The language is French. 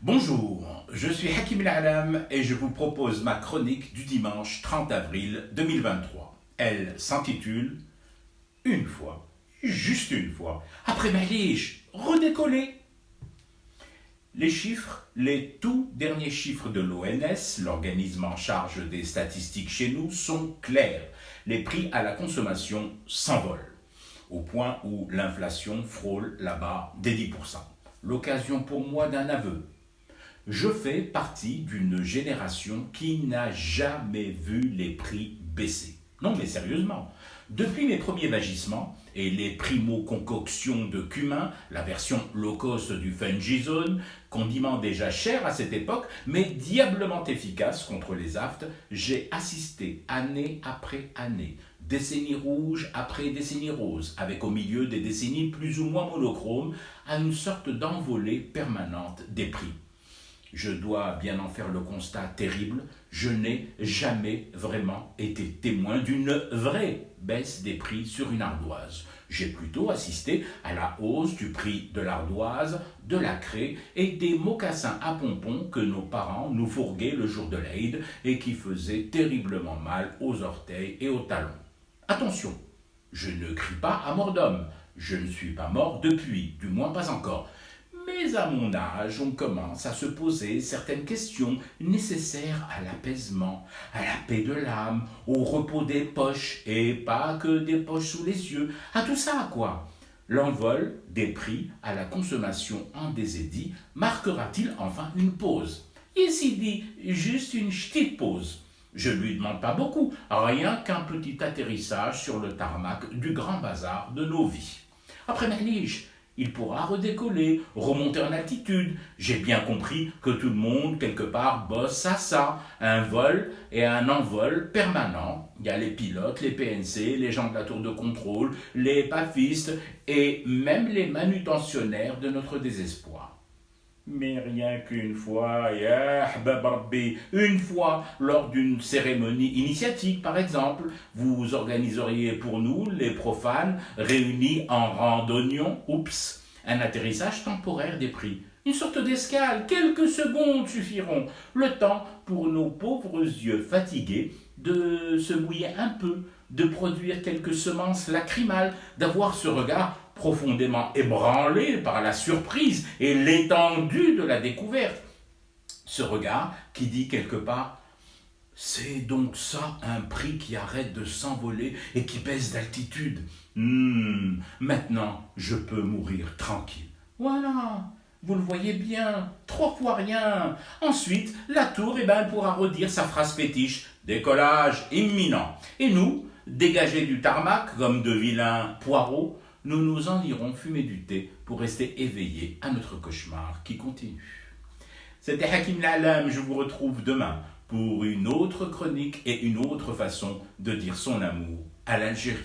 Bonjour, je suis Hakim Al-Alam et je vous propose ma chronique du dimanche 30 avril 2023. Elle s'intitule Une fois, juste une fois, après Maliche, redécoller. Les chiffres, les tout derniers chiffres de l'ONS, l'organisme en charge des statistiques chez nous, sont clairs. Les prix à la consommation s'envolent, au point où l'inflation frôle là-bas des 10%. L'occasion pour moi d'un aveu. Je fais partie d'une génération qui n'a jamais vu les prix baisser. Non mais sérieusement, depuis mes premiers vagissements et les primo-concoctions de cumin, la version low cost du Fungizone, condiment déjà cher à cette époque, mais diablement efficace contre les aftes, j'ai assisté année après année, décennie rouge après décennie rose, avec au milieu des décennies plus ou moins monochromes, à une sorte d'envolée permanente des prix. Je dois bien en faire le constat terrible, je n'ai jamais vraiment été témoin d'une vraie baisse des prix sur une ardoise. J'ai plutôt assisté à la hausse du prix de l'ardoise, de la craie et des mocassins à pompons que nos parents nous fourguaient le jour de l'Aïd et qui faisaient terriblement mal aux orteils et aux talons. Attention, je ne crie pas à mort d'homme, je ne suis pas mort depuis, du moins pas encore. Mais à mon âge, on commence à se poser certaines questions nécessaires à l'apaisement, à la paix de l'âme, au repos des poches, et pas que des poches sous les yeux, à tout ça quoi. L'envol des prix à la consommation en désédit marquera-t-il enfin une pause? Ici dit juste une petite pause. Je ne lui demande pas beaucoup, rien qu'un petit atterrissage sur le tarmac du grand bazar de nos vies. Après Maliche, il pourra redécoller, remonter en altitude. J'ai bien compris que tout le monde, quelque part, bosse à ça. Un vol et un envol permanent. Il y a les pilotes, les PNC, les gens de la tour de contrôle, les pafistes et même les manutentionnaires de notre désespoir. Mais rien qu'une fois, une fois, lors d'une cérémonie initiatique par exemple, vous organiseriez pour nous, les profanes, réunis en rang d'oignons, un atterrissage temporaire des prix. Une sorte d'escale, quelques secondes suffiront, le temps pour nos pauvres yeux fatigués de se mouiller un peu, de produire quelques semences lacrymales, d'avoir ce regard profondément ébranlé par la surprise et l'étendue de la découverte. Ce regard qui dit quelque part « C'est donc ça un prix qui arrête de s'envoler et qui baisse d'altitude. Maintenant, je peux mourir tranquille. » Voilà, vous le voyez bien, 3 fois rien. Ensuite, la tour, elle pourra redire sa phrase fétiche « Décollage imminent ». Et nous, dégagés du tarmac comme de vilains poireaux, nous nous en irons fumer du thé pour rester éveillés à notre cauchemar qui continue. C'était Hakim Al-Alam, je vous retrouve demain pour une autre chronique et une autre façon de dire son amour à l'Algérie.